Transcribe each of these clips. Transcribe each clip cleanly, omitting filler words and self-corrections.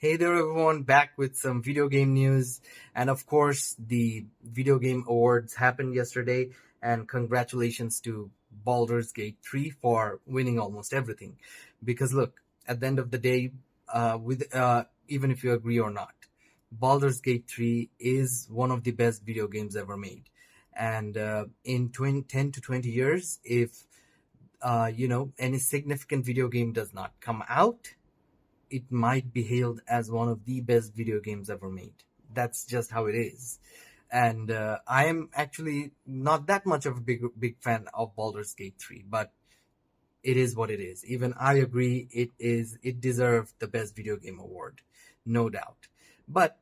Hey there, everyone, back with some video game news. And of course, the Video Game Awards happened yesterday, and congratulations to Baldur's Gate 3 for winning almost everything. Because look, at the end of the day, even if you agree or not, Baldur's Gate 3 is one of the best video games ever made. And in 10 to 20 years, if any significant video game does not come out, it might be hailed as one of the best video games ever made. That's just how it is. And I am actually not that much of a big fan of Baldur's Gate 3, but it is what it is. Even I agree it deserved the best video game award, no doubt. But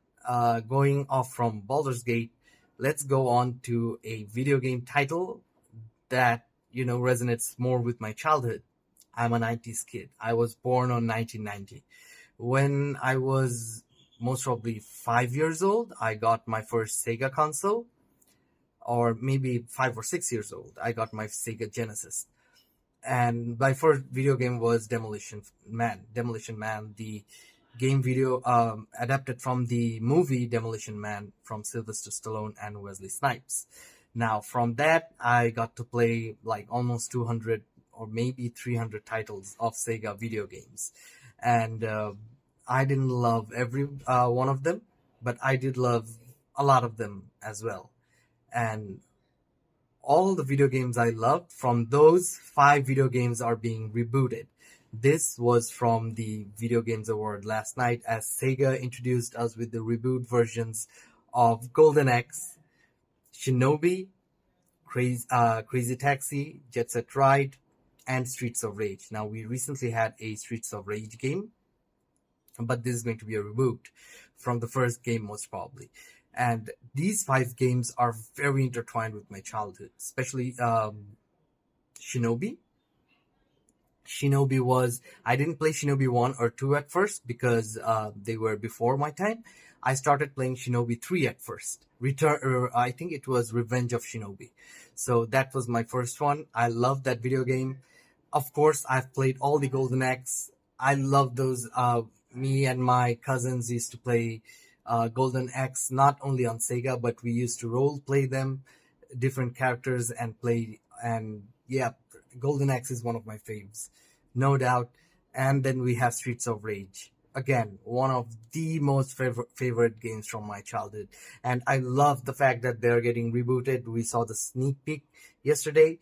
going off from Baldur's Gate, let's go on to a video game title that resonates more with my childhood. I'm a 90s kid. I was born on 1990. When I was most probably 5 years old, I got my first Sega console, or maybe 5 or 6 years old, I got my Sega Genesis. And my first video game was Demolition Man. Demolition Man, the game video adapted from the movie Demolition Man from Sylvester Stallone and Wesley Snipes. Now, from that, I got to play like almost 200 or maybe 300 titles of Sega video games. And I didn't love every one of them, but I did love a lot of them as well. And all the video games I loved, from those 5 video games are being rebooted. This was from the Video Games Award last night, as Sega introduced us with the reboot versions of Golden Axe, Shinobi, Crazy Taxi, Jet Set Ride, and Streets of Rage. Now, we recently had a Streets of Rage game, but this is going to be a reboot from the first game, most probably. And these 5 games are very intertwined with my childhood, especially Shinobi. I didn't play Shinobi 1 or 2 at first because they were before my time. I started playing Shinobi 3 at first. I think it was Revenge of Shinobi. So that was my first one. I loved that video game. Of course, I've played all the Golden Axe. I love those. Me and my cousins used to play Golden Axe, not only on Sega, but we used to role play them, different characters, and play. And yeah, Golden Axe is one of my faves, no doubt. And then we have Streets of Rage. Again, one of the most favorite games from my childhood. And I love the fact that they're getting rebooted. We saw the sneak peek yesterday.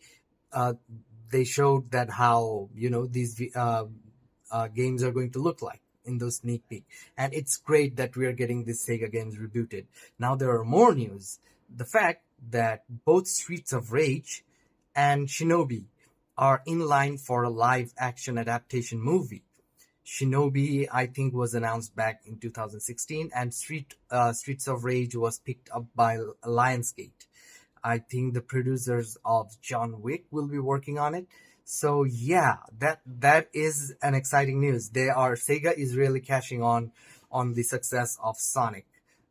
They showed that how, these games are going to look like in those sneak peek. And it's great that we are getting these Sega games rebooted. Now there are more news. The fact that both Streets of Rage and Shinobi are in line for a live action adaptation movie. Shinobi, I think, was announced back in 2016, and Streets of Rage was picked up by Lionsgate. I think the producers of John Wick will be working on it. So yeah, that is an exciting news. Sega is really cashing on the success of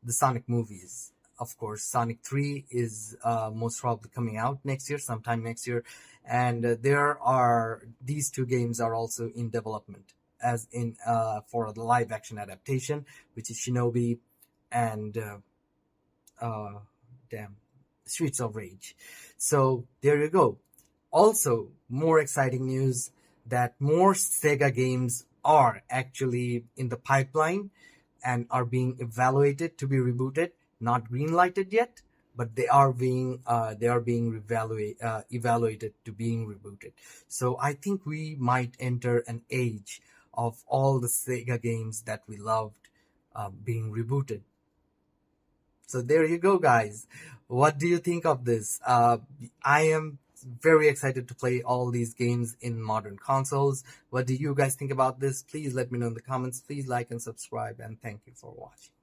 the Sonic movies. Of course, Sonic 3 is most probably coming out sometime next year. And these 2 games are also in development for the live action adaptation, which is Shinobi and Streets of Rage. So there you go. Also, more exciting news that more Sega games are actually in the pipeline and are being evaluated to be rebooted. Not green-lighted yet, but they are being evaluated to being rebooted. So I think we might enter an age of all the Sega games that we loved being rebooted. So there you go, guys. What do you think of this? I am very excited to play all these games in modern consoles. What do you guys think about this? Please let me know in the comments. Please like and subscribe, and thank you for watching.